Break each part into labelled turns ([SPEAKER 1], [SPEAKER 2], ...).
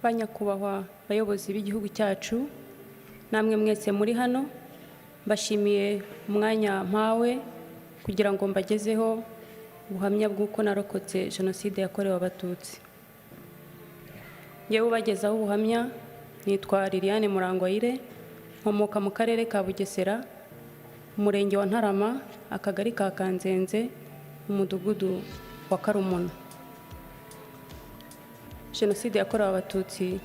[SPEAKER 1] banyakubahwa bayobozi b'igihugu cyacu, namwe mwese muri hano, mbashimiye umwanya mpawe kugira ngo mbagezeho ubuhamya bw'uko narokotse Jenoside yakorewe Abatutsi. Yewe ubagezaho ubuhamya nitwa Liliane Murangwayire, nkomoka mu karere ka Bugesera, umurenge wa Ntarama, akagari ka Kanzenze, umudugudu wa Karumuna. Jenoside yakorewe Abatutsi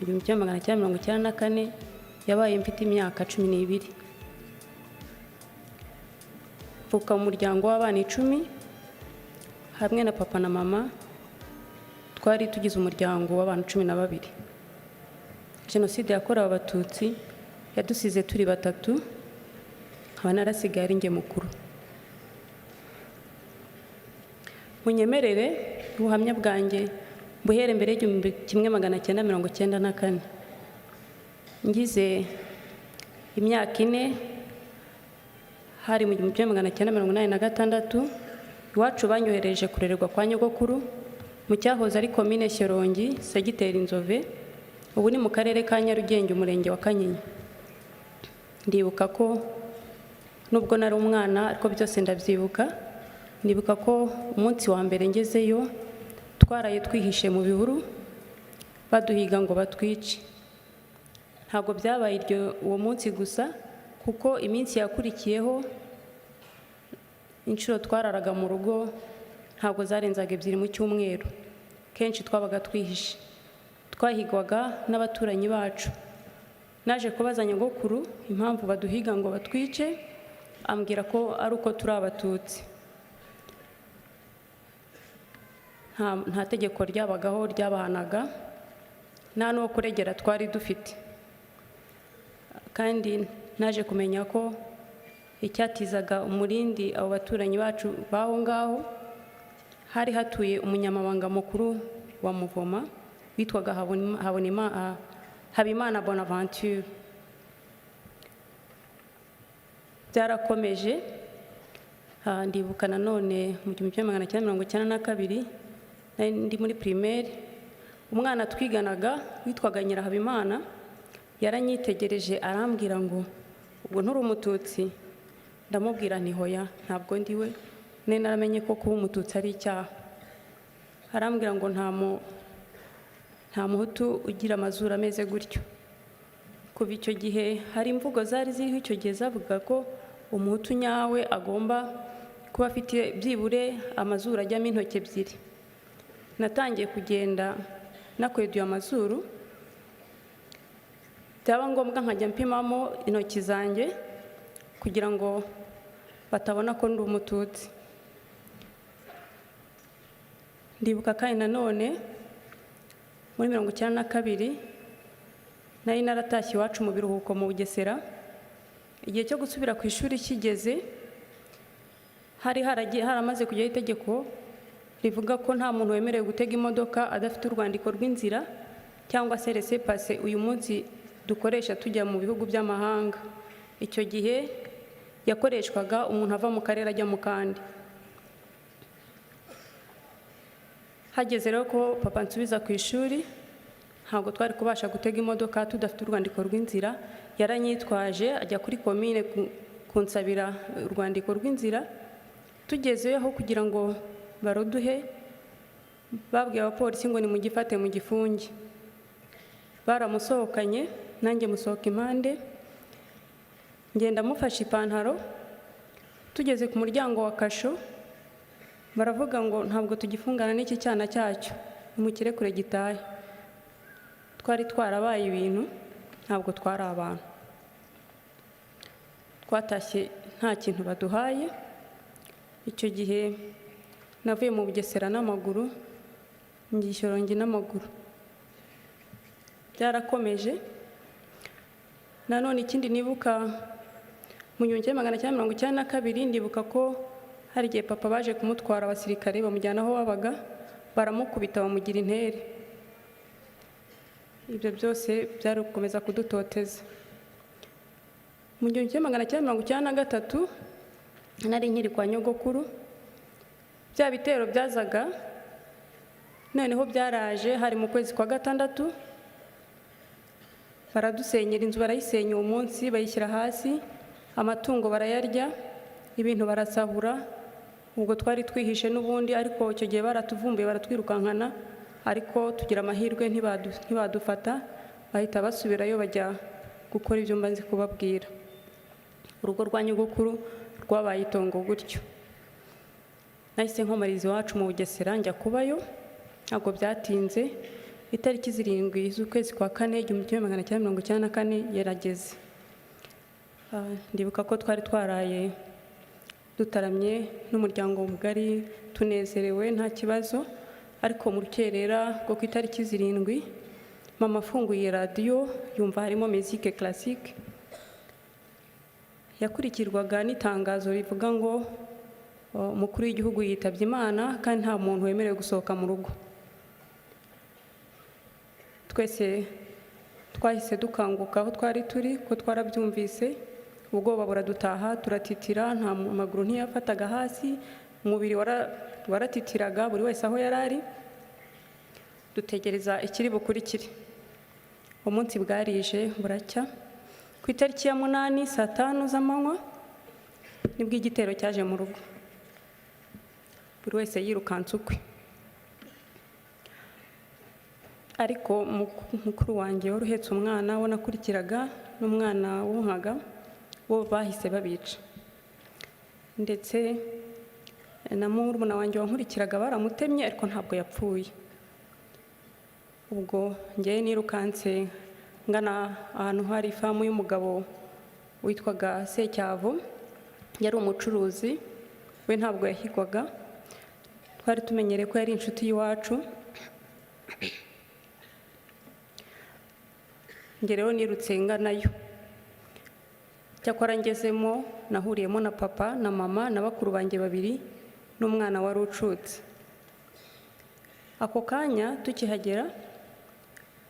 [SPEAKER 1] 1994 yabaye mfite imyaka 12. Mvuka mu muryango w'abana 10 hamwe na papa na mama, twari tugize umuryango w'abantu 12. Jenoside yakorewe Abatutsi yadusize turi batatu, nkaba narasigaye ari nge mukuru. Munyemerere ubuhamya bwanjye buhere mbere y'1994. Ngize imyaka 4, hari mu 1986, iwacu banyohereje kurererwa kwa nyogokuru mu cyahoze ari komine Shyorongi, segiteri Nzove, ubu ni mu karere ka Nyarugenge, umurenge wa Kanyinya. Ndibuka ko nubwo nari umwana ariko byose ndabyibuka. Ndibuka ko umunsi wa mbere ngezeyo twaraye twihishe mu bihuru baduhiga ngo batwice. Ntabwo byabaye uwo munsi gusa, kuko iminsi yakurikiyeho inshuro twararaga mu rugo ntabwo zarenzaga 2 mu cyumweru. Kenshi twabaga twihishe, twahigwaga n'abaturanyi bacu. Naje kubaza nyogokuru impamvu baduhiga ngo batwice, ambwira ko ari uko turi Abatutsi. Nta tegeko ryabagaho ryabahanaga, nta n'uwo kuregera twari dufite. Kandi naje kumenya ko icyatizaga umurindi abo baturanyi bacu baho ngaho, hari hatuye umunyamabanga mukuru wa Muvoma witwaga Habimana Bonaventure. Byarakomeje, ndibuka nanone mu 1992 ndi muri primaire, umwana twiganaga witwaga Nyirahabimana yaranyitegereje arambwira ngo ubwo nturi Umututsi. Ndamubwira nti hoya, ntabwo ndiwe, naramenye ko kuba Umututsi ari icyaha. Arambwira ngo nta muhutu ugira amazuru ameze gutyo. Kuva icyo gihe hari imvugo zari ziriho icyo gihe zavuga ko umuhutu nyawe agomba kuba afite byibure amazuru ajyamo intoki 2. Natangiye kugenda nakweduye amazuru, byaba ngombwa nkajya mpimamo intoki zanjye kugira ngo batabona ko ndi Umututsi. Ndibuka kandi nanone muri 1992 nari naratashye iwacu mu biruhuko mu Bugesera. Igihe cyo gusubira ku ishuri kigeze, hari haramaze kujyaho itegeko rivuga ko nta muntu wemerewe gutega imodoka adafite urwandiko rw'inzira cyangwa se laissez-passer uyu munsi dukoresha tujya mu bihugu by'amahanga. Icyo gihe yakoreshwaga umuntu ava mu karere ajya mu kandi. Hageze rero ko papa nsubiza ku ishuri, ntabwo twari kubasha gutega imodoka tudafite urwandiko rw'inzira. Yaranyitwaje ajya kuri komine kunsabira urwandiko rw'inzira. Tugezeho kugira ngo baruduhe, babwiye abapolisi ngo nimugifate mu gifungi. Baramusohokanye, nanjye musohoka impande, ngenda mufashe ipantaro. Tugeze ku muryango wa kasho, baravuga ngo ntabwo tugifungana n'iki cyana cyacyo, nimukirekure gitahe. Twari twarabaye ibintu, ntabwo twari abantu. Twatashye nta kintu baduhaye. Icyo gihe navuye mu Bugesera n'amaguru, ngiye Shyorongi n'amaguru. Byarakomeje. Nanone ikindi nibuka mu 1992, ndibuka ko hari igihe papa baje kumutwara abasirikare bamujyana aho wabaga, baramukubita bamugira intere. Ibyo byose byari gukomeza kudutoteza. Mu 1993 nari nkiri kwa nyogokuru. Bya bitero byazaga, noneho byaraje hari mu kwezi kwa 6 baradusenyera inzu, barayisenya uwo munsi bayishyira hasi, amatungo barayarya, ibintu barasahura. Ubwo twari twihishe n'ubundi, ariko icyo gihe baratuvumbuye baratwirukankana, ariko tugira amahirwe ntibadufata, bahita basubirayo bajya gukora ibyo mbanze kubabwira. Urugo rwa nyogokuru rwabaye itongo gutyo. Nahise nkomariza iwacu mu Bugesera njya kubayo, ntabwo byatinze, itariki 7 z'ukwezi kwa 4 1994 yarageze. Ndibuka ko twari twaraye dutaramye n'umuryango mugari tunezerewe nta kibazo, ariko mu rukerera rwo ku itariki 7 mama afunguye radiyo yumva harimo musique classique, yakurikirwaga n'itangazo rivuga ngo umukuru w'igihugu yitabye Imana kandi nta muntu wemerewe gusohoka mu rugo. Twese twahise dukanguka aho twari turi ko twarabyumvise, ubwoba buradutaha, turatitira, nta maguru ntiyafataga hasi, umubiri waratitiraga, buri wese aho yari ari. Dutegereza ikiri bukurikire. Umunsi bwarije buracya, ku itariki ya 8 saa 5 z'amanywa nibwo igitero cyaje mu rugo, buri wese yirukanse ukwe. Ariko mukuru wanjye wari uhetse umwana we nakurikiraga n'umwana wonkaga, bo bahise babica, ndetse na murumuna wanjye wankurikiraga baramutemye, ariko ntabwo yapfuye. Ubwo njye nirukanse ngana ahantu hari ifamu y'umugabo witwaga Secyavu, yari umucuruzi, we ntabwo yahigwaga, twari tumenyereye ko yari inshuti y'iwacu. Njye rero nirutse nganayo, cyakora ngezemo nahuriyemo na papa na mama na bakuru banjye 2 n'umwana wari ucutse. Ako kanya tukihagera,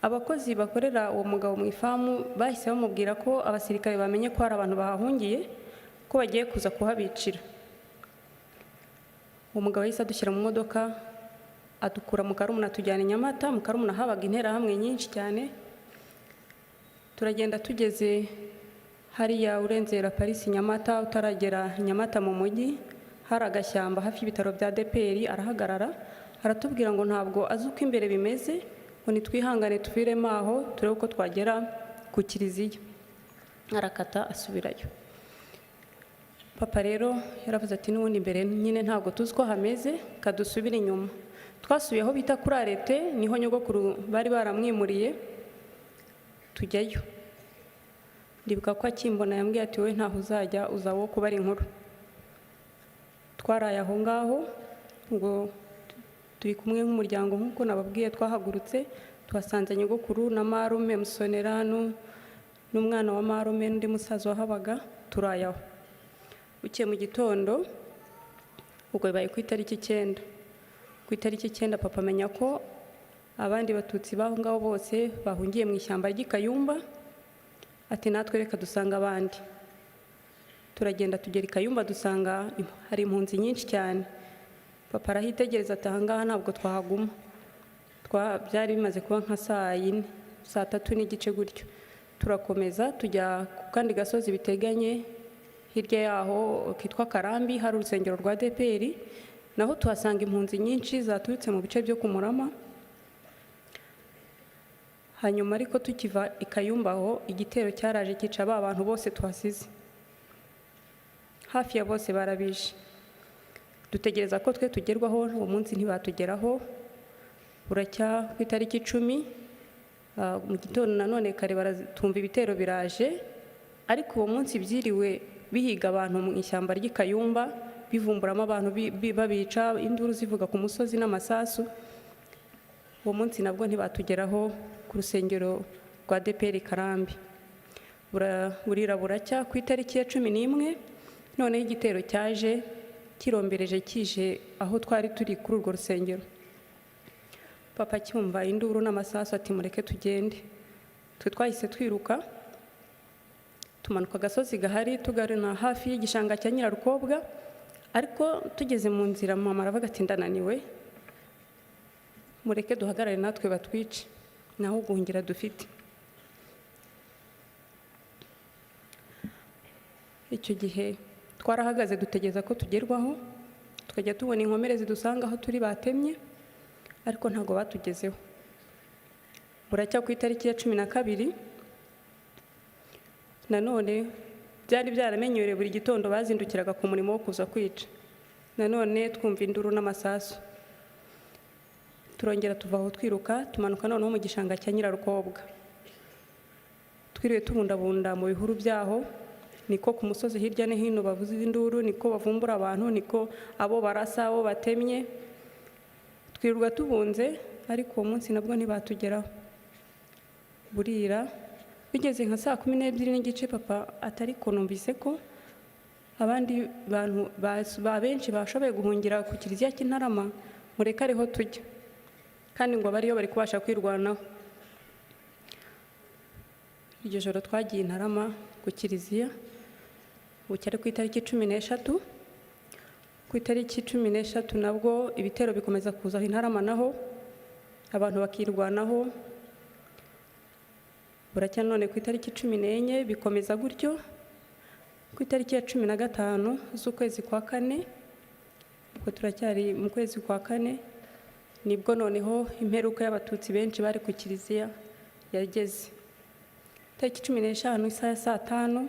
[SPEAKER 1] abakozi bakorera uwo mugabo mu ifamu bahise bamubwira ko abasirikare bamenye ko hari abantu bahahungiye, ko bagiye kuza kuhabicira. Uwo mugabo yahise adushyira mu modoka adukura mu Karumuna tujyana i Nyamata. Mu Karumuna habaga interahamwe nyinshi cyane, turagenda tugeze hariya urenzera Paris Nyamata, utaragera Nyamata mu mujyi, hari agashyamba hafi y'ibitaro bya DPR. Arahagarara aratubwira ngo ntabwo azi uko imbere bimeze, ngo nitwihangane tuviremo aho turebe uko twagera ku kiliziya. Arakata asubirayo. Papa rero yaravuze ati n'ubundi imbere nyine ntabwo tuzi ko hameze, kadusubira inyuma. Twasubiye aho bita kuri Arete, niho nyogokuru bari baramwimuriye, tujyayo. Ndibuka ko akimbona yambwiye ati wowe ntaho uzajya, uzawo kubara inkuru. Twaraye aho ngaho, ngo turi kumwe nk'umuryango nk'uko nababwiye, twahagurutse tuhasanze nyogokuru na marume Musonera n'umwana wa marume n'undi musaza wahabaga, turayaho. Buke mu gitondo, ubwo bibaye ku itariki 9. Ku itariki 9 papa amenya ko abandi batutsi baho ngaho bose bahungiye mu ishyamba ry'Ikayumba, ati natwe reka dusanga abandi. Turagenda tugera i Kayumba, dusanga hari impunzi nyinshi cyane. Papa arahitegereza ati ahangaha ntabwo twahaguma. Byari bimaze kuba nka saa 4, saa 3 n'igice gutyo. Turakomeza tujya ku kandi gasozi biteganye, hirya yaho kitwa Karambi, hari urusengero rwa DPR, naho tuhasanga impunzi nyinshi zaturutse mu bice byo ku Murama. Hanyuma ariko tukiva i Kayumba aho, igitero cyaraje kica abantu bose tuhasize, hafi ya bose barabishe. Dutegereza ko twe tugerwaho, uwo munsi ntibatugeraho. Buracya ku itariki 10 mu gitondo nanone kare baratumva ibitero biraje, ariko uwo munsi byiriwe bihiga abantu mu ishyamba ry'Ikayumba, bivumburamo abantu babica, induru zivuga ku musozi n'amasasu. Uwo munsi nabwo ntibatugeraho ku rusengero rwa DPR Karambi. Burira buracya ku itariki ya 11, noneho igitero cyaje kirombereje kije aho twari turi kuri urwo rusengero. Papa cyumva induru n'amasasu ati mureke tugende. Twe twahise twiruka tumanuka agasozi gahari tugaruna hafi y'igishanga cya Nyirarukobwa, ariko tugeze mu nzira mama aravuga ati ndananiwe, mureke duhagarare natwe batwice, naho guhungira dufite. icyo gihe twarahagaze dutegereza ko tugerwaho, tukajya tubona inkomere zidusanga aho turi batemye, ariko ntabwo batugezeho. Buracya ku itariki ya 12 nanone byari byaramenyerewe, buri gitondo bazindukiraga ku murimo wo kuza kwica. Nanone twumva induru n'amasasu, turongera tuva aho twiruka tumanuka noneho mu gishanga cya Nyirarukobwa. Twiriwe tubundabunda mu bihuru byaho, niko ku musozi hirya no hino bavuza induru, niko bavumbura abantu, niko abo barasa, abo batemye. Twirirwa tubunze, ariko uwo munsi nabwo ntibatugeraho. Burira bigeze nka saa 12:15 papa atari ko numvise ko abandi bantu benshi bashoboye guhungira ku kiliziya cy'Intarama, mureka ariho tujya, kandi ngo bariyo bari kubasha kwirwanaho. Iryo joro twagiye Intarama ku kiliziya, bucyari ku itariki 13. Ku itariki 13 nabwo ibitero bikomeza kuza Intarama, naho abantu bakirwanaho. Buracya none ku itariki 14 bikomeza gutyo. Ku itariki ya 15 z'ukwezi kwa 4, ubwo turacyari mu kwezi kwa 4, nibwo noneho imperuka y'abatutsi benshi bari ku kiliziya yageze. Itariki 15 isaha saa 5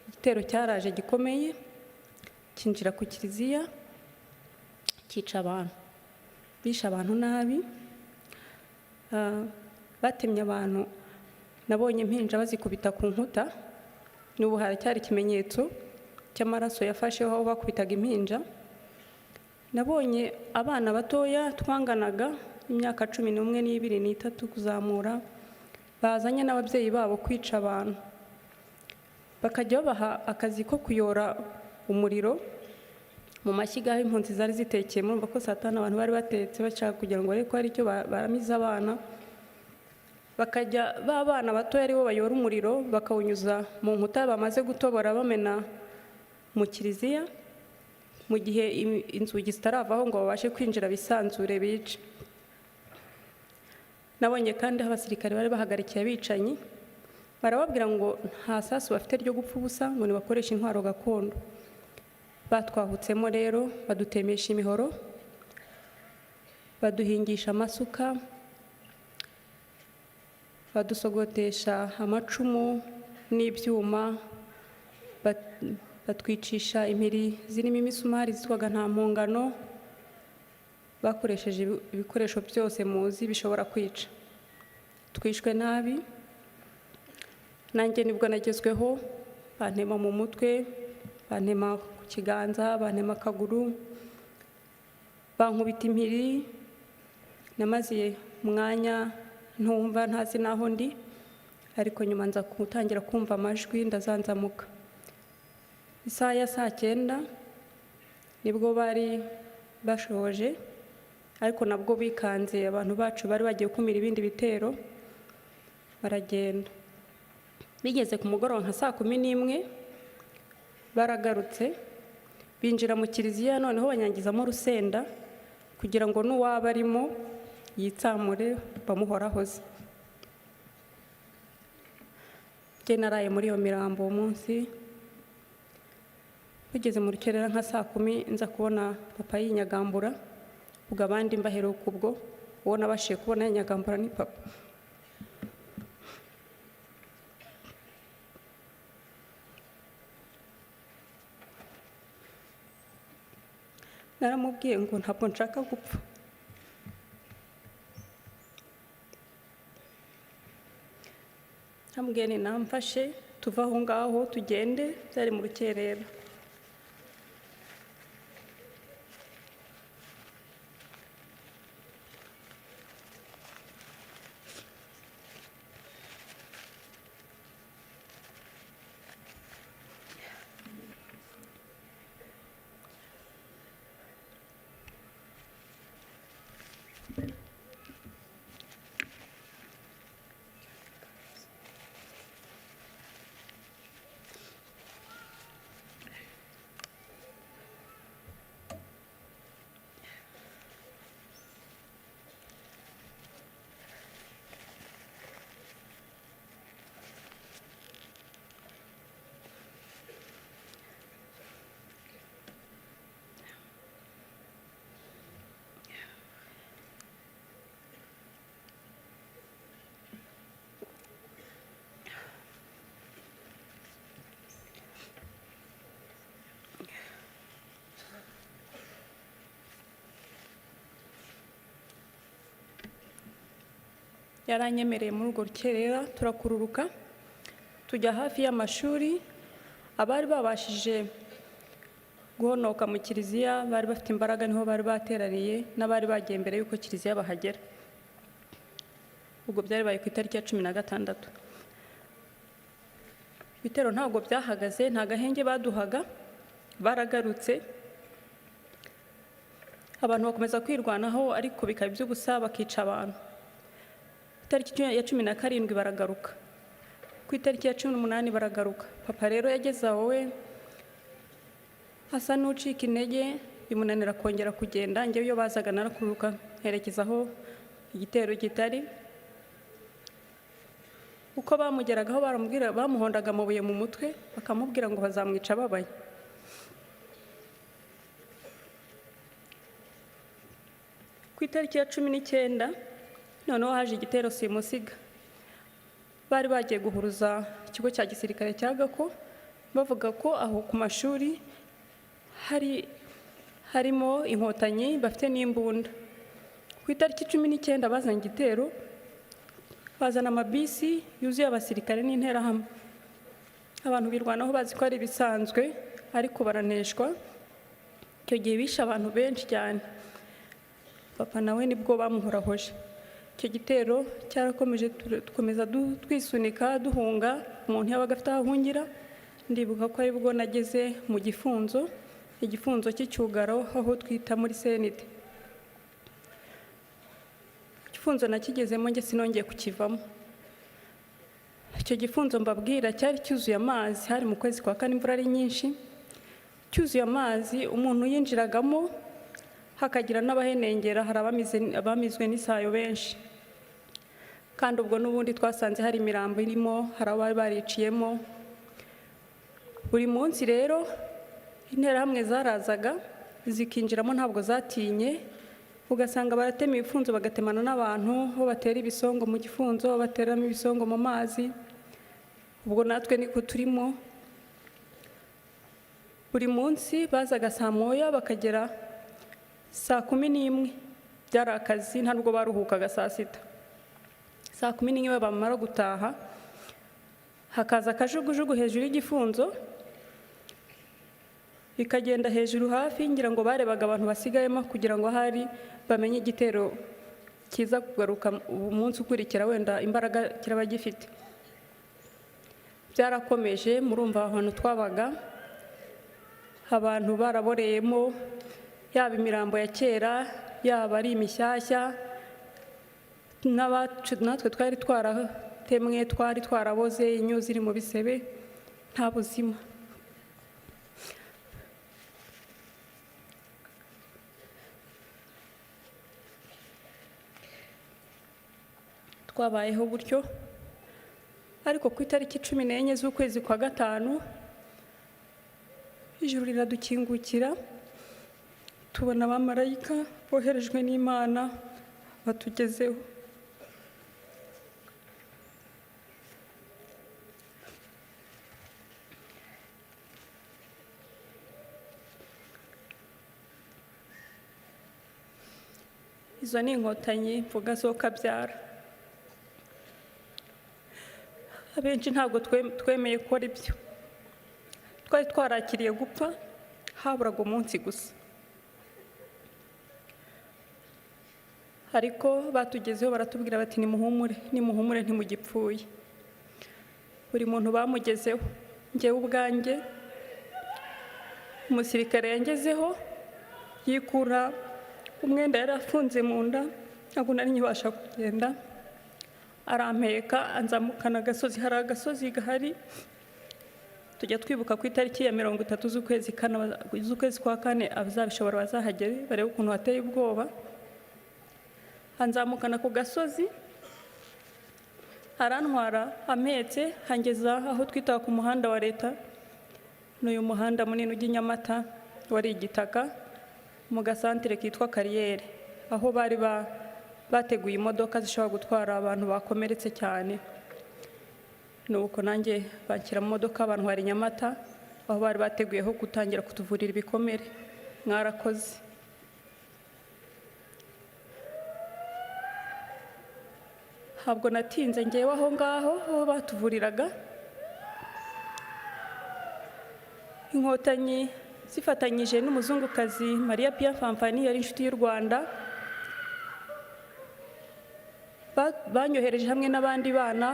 [SPEAKER 1] igitero cyaraje gikomeye, kinjira ku kiliziya, kica abantu, bisha abantu nabi. Batemye abantu, nabonye impinja bazikubita ku nkuta, n'ubu haracyari ikimenyetso cy'amaraso yafasheho aho bakubitaga impinja. Nabonye abana batoya twanganaga imyaka 11 n'ibiri n'itatu kuzamura, bazanye n'ababyeyi babo kwica abantu, bakajya babaha akazi ko kuyora umuriro mu mashyiga aho impunzi zari zitekeye. Murumva ko saa 5 abantu bari batetse bashaka kugira ngo ariko ari cyo baramiza abana. Bakajya babana batoya aribo bayora umuriro, bakawunyuza mu nkuta bamaze gutobora bamena mu kiliziya, mu gihe inzugi zitaravaho ngo babashe kwinjira bisanzure bice. Nabonye kandi abasirikare bari bahagarikiye abicanyi, barababwira ngo nta sasu bafite ryo gupfa ubusa, ngo nibakoreshe intwaro gakondo. Batwahutsemo rero, badutemesha imihoro, baduhingisha amasuka, badusogotesha amacumu n'ibyuma, batwicisha impiri zirimo imisumari zitwaga nta mpongano. Bakoresheje ibikoresho byose muzi bishobora kwica. Twishwe nabi, nanjye nibwo nagezweho, bantema mu mutwe, bantema ku kiganza, bantema akaguru, bankubita impiri. Namaze umwanya ntumva, ntazi naho ndi, ariko nyuma nza gutangira kumva amajwi, ndazanzamuka. Isaha ya saa 9 nibwo bari bashoje, ariko nabwo bikanze abantu bacu bari bagiye kumira ibindi bitero, baragenda. Bigeze ku mugoroba nka saa 11 baragarutse, binjira mu kiliziya, noneho banyangizamo urusenda kugira ngo n'uwaba arimo yitsamure bamuhorahoze. Jye naraye muri iyo mirambo uwo munsi. Bigeze mu rukerera nka saa 10 nza kubona papa yinyagambura, ubwo abandi mbaheruka ubwo, uwo nabashije kubona yinyagambura ni papa. Naramubwiye ngo ntabwo nshaka gupfa. Namubwiye ni namfashe tuva aho ngaho tugende, byari mu rukerera. yaranyemereye muri urwo rukerera turakururuka tujya hafi y'amashuri. Abari babashije guhonoka mu kiliziya bari bafite imbaraga niho bari bateraniye, n'abari bagiye mbere y'uko kiliziya bahagera. Ubwo byari baye ku itariki ya 16. Ibitero ntabwo byahagaze, nta gahenge baduhaga, baragarutse. Abantu bakomeza kwirwanaho ariko bikaba iby'ubusa, bakica abantu. Itariki ya 17 baragaruka, ku itariki ya 18 baragaruka. Papa rero yageze aho we asa n'ucika intege, bimunanira kongera kugenda. Njyewe iyo bazaga narakururuka herekeza aho igitero gitari. Uko bamugeragaho baramubwira, bamuhondaga amabuye mu mutwe, bakamubwira ngo bazamwica babaye. Ku itariki ya 19 noneho haje igitero simusiga. Bari bagiye guhuruza ikigo cya gisirikare cya Gako, bavuga ko aho ku mashuri harimo inkotanyi bafite n'imbunda. Ku itariki 19 bazanye igitero, bazana amabisi yuzuye abasirikare n'interahamwe. Abantu birwanaho bazi ko ari bisanzwe, ariko baraneshwa. Icyo gihe bishe abantu benshi cyane. Papa nawe nibwo bamuhorahoje. Icyo gitero cyarakomeje, dukomeza twisunika duhunga, umuntu yabaga afite aho ahungira. Ndibuka ko aribwo nageze mu gifunzo, igifunzo cy'icyugaro aho twita muri Senite. Igifunzo nakigezemo njye sinongeye kukivamo. Icyo gifunzo mbabwira cyari cyuzuye amazi, hari mu kwezi kwa 4 imvura ari nyinshi. Cyuzuye amazi, umuntu yinjiragamo hakagira n'abahenengera, hari abamizwe n'isayo benshi. Kandi ubwo n'ubundi twasanze hari imirambo irimo, hari abari bariciyemo. Buri munsi rero interahamwe zarazaga zikinjiramo, ntabwo zatinye. Ugasanga baratema ibifunzo bagatemana n'abantu, ho batera ibisongo mu gifunzo, bateramo ibisongo mu mazi. Ubwo natwe niko turimo. Buri munsi bazaga saa moya bakagera saa 11. Byari akazi, ntabwo baruhukaga saa 6. Saa 11 bamara gutaha, hakaza akajugujugu hejuru y'igifunzo, bikagenda hejuru hafi, ngira ngo barebaga abantu basigayemo kugira ngo hari bamenye igitero kiza kugaruka umunsi ukurikira, wenda imbaraga kiraba gifite. Byarakomeje, murumva ahantu twabaga abantu baraboreyemo, yaba imirambo ya kera, yaba ari imishyashya. Natwe twari twaratemwe, twari twaraboze, inyo ziri mu bisebe, nta buzima. Twabayeho gutyo, ariko ku itariki 14 z'ukwezi kwa 5 ijuru riradukingukira, tubona abamarayika boherejwe n'Imana batugezeho. Izo ni inkotanyi mvuga zo kabyara. Abenshi ntabwo twemeye gukora ibyo. Twari twarakiriye gupfa, haburaga umunsi gusa. Ariko batugezeho baratubwira bati nimuhumure, nimuhumure ntimugipfuye. Buri muntu bamugezeho. Njyewe ubwanjye umusirikare yangezeho yikura umwenda yari afunze mu nda, ntabwo nari nkibasha kugenda. Arampeka anzamukana agasozi, hari agasozi gahari tujya twibuka ku itariki ya 30 z'ukwezi kwa 4 abazabishobora bazahagere barebe ukuntu hateye ubwoba. Anzamukana ku gasozi, arantwara ampetse, hangeza aho twita ku muhanda wa leta. N'uyu muhanda munini ujya Nyamata wari igitaka, mu gasantere kitwa Kariyeri, aho bari bateguye imodoka zishobora gutwara abantu bakomeretse cyane. Nuko nanjye banshyira mu modoka bantwara i Nyamata, aho bari bateguyeho gutangira kutuvurira ibikomere. Mwarakoze. ntabwo natinze ngewe aho ngaho aho batuvuriraga. Inkotanyi zifatanyije n'umuzungukazi Maria Pia Famfani yari inshuti y'u Rwanda, banyohereje hamwe n'abandi bana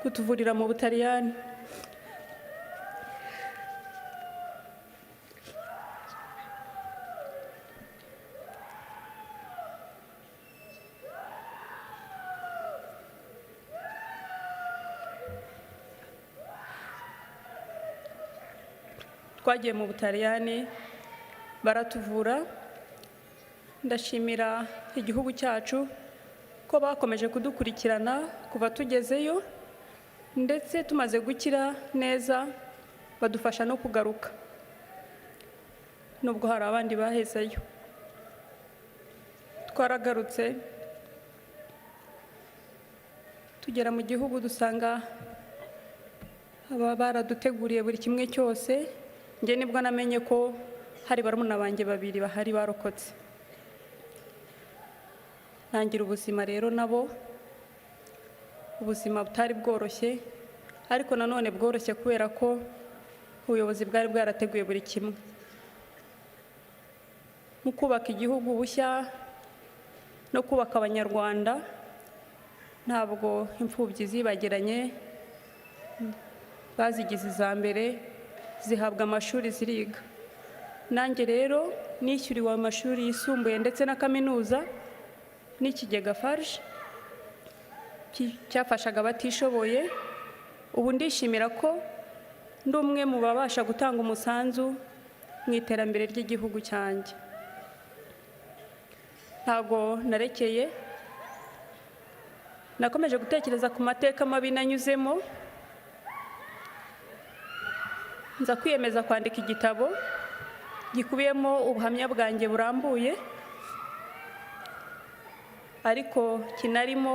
[SPEAKER 1] kutuvurira mu Butaliyani. Twagiye mu Butaliyani baratuvura. Ndashimira igihugu cyacu ko bakomeje kudukurikirana kuva tugezeyo, ndetse tumaze gukira neza badufasha no kugaruka, nubwo hari abandi bahezeyo. Twaragarutse tugera mu gihugu dusanga aba baraduteguriye buri kimwe cyose. Njye nibwo namenye ko hari barumuna banjye babiri bahari barokotse. Ntangira ubuzima rero nabo, ubuzima butari bworoshye, ariko nanone bworoshye kubera ko ubuyobozi bwari bwarateguye buri kimwe. Mu kubaka igihugu bushya no kubaka Abanyarwanda, ntabwo imfubyi zibagiranye, bazigize iza mbere, zihabwa amashuri ziriga. Nanjye rero nishyuriwe amashuri yisumbuye ndetse na kaminuza n'ikigega FARG cyafashaga abatishoboye. Ubu ndishimira ko ndi umwe mu babasha gutanga umusanzu mu iterambere ry'igihugu cyanjye. Ntabwo narekeye, nakomeje gutekereza ku mateka mabi nanyuzemo, nza kwiyemeza kwandika igitabo gikubiyemo ubuhamya bwanjye burambuye, ariko kinarimo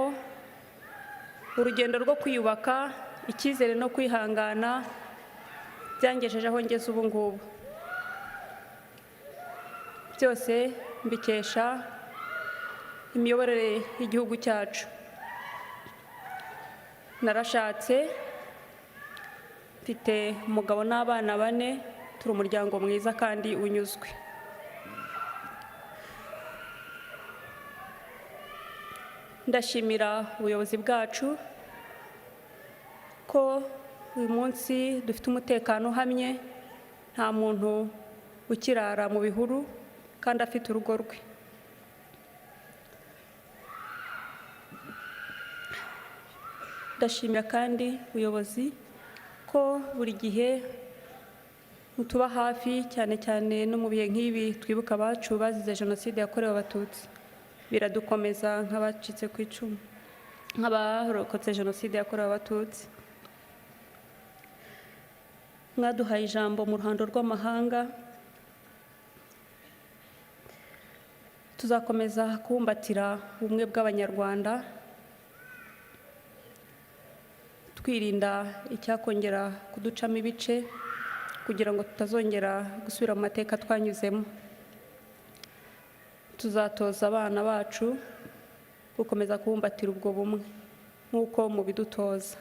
[SPEAKER 1] urugendo rwo kwiyubaka, icyizere no kwihangana byangejeje aho ngeze ubu ngubu. Byose mbikesha imiyoborere y'igihugu cyacu. Narashatse, mfite umugabo n'abana 4, turi umuryango mwiza kandi unyuzwe. Ndashimira ubuyobozi bwacu ko uyu munsi dufite umutekano uhamye, nta muntu ukirara mu bihuru kandi afite urugo rwe. Ndashimira kandi ubuyobozi ko buri gihe mutuba hafi, cyane cyane no mu bihe nk'ibi twibuka abacu bazize Jenoside yakorewe Abatutsi. Biradukomeza nk'abacitse ku icumu, nk'abarokotse Jenoside yakorewe Abatutsi. Mwaduhaye ijambo mu ruhando rw'amahanga, tuzakomeza kubumbatira ubumwe bw'Abanyarwanda, twirinda icyakongera kuducamo ibice kugira ngo tutazongera gusubira mu mateka twanyuzemo. Tuzatoza abana bacu gukomeza kubumbatira ubwo bumwe nk'uko mubidutoza.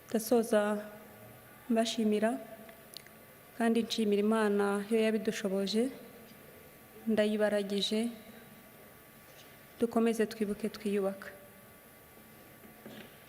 [SPEAKER 1] Ndasoza mbashimira kandi nshimira Imana yo yabidushoboje, ndayibaragije. Dukomeze twibuke twiyubaka.